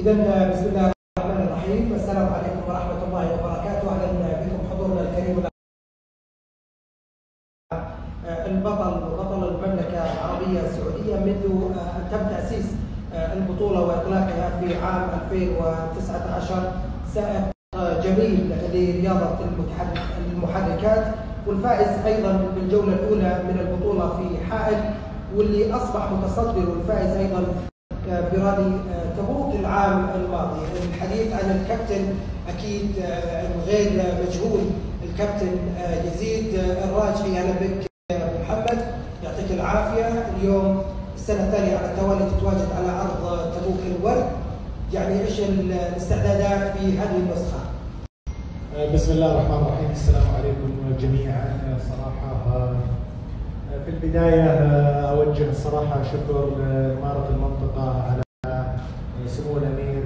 إذا بسم الله الرحمن الرحيم، السلام عليكم ورحمة الله وبركاته. أهلا بكم حضورنا الكريم. بطل المملكة العربية السعودية منذ أن تم تأسيس البطولة وإطلاقها في عام 2019، سائق جميل لرياضة المحركات، والفائز أيضا بالجولة الأولى من البطولة في حائل، واللي أصبح متصدر والفائز أيضا برالي تبوك العام الماضي. الحديث عن الكابتن أكيد غير مجهول، الكابتن يزيد الراجحي. أهلا بك محمد، يعطيك العافية. اليوم السنة الثانية على التوالي تتواجد على عرض تبوك الورد، يعني إيش الاستعدادات في هذه النسخة؟ بسم الله الرحمن الرحيم، السلام عليكم جميعا. صراحة في البداية أوجه الصراحة شكر لإمارة المنطقة على سمو الأمير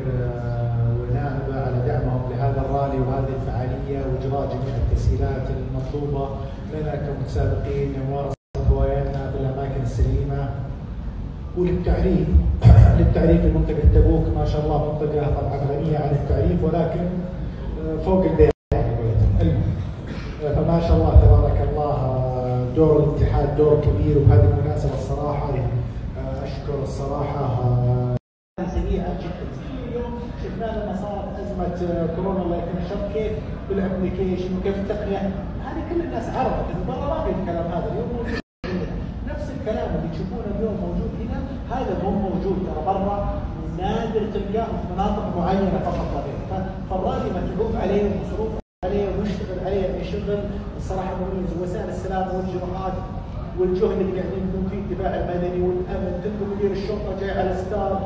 ونائبه على دعمهم لهذا الرالي وهذه الفعالية وإجراء جميع التسهيلات المطلوبة لنا كمتسابقين لممارسة هواياتنا في الأماكن السليمة. وللتعريف لمنطقة تبوك، ما شاء الله منطقة طبعا غنية عن التعريف ولكن فوق البيع، فما شاء الله تبارك الله دور الاتحاد دور كبير. وبهذه المناسبة الصراحة أشكر الصراحة سريعة جدا. اليوم شفنا لما صارت أزمة كورونا الله يكون شر، كيف بالابلكيشن وكيف التقنية هذه كل الناس عرفت انه برا ما في الكلام هذا. اليوم موجود نفس الكلام اللي تشوفونه اليوم موجود هنا، هذا مو موجود ترى برا، نادر تلقاه في مناطق معينة فقط لا غير. فالرالي متعوب عليه ومصروف عليه ونشتغل عليه بشغل الصراحة مميز. وسائل السلامة والجراحات والجهد اللي قاعدين يكون فيه الدفاع المدني والامن، تلقوا مدير الشرطة جاي على ستارت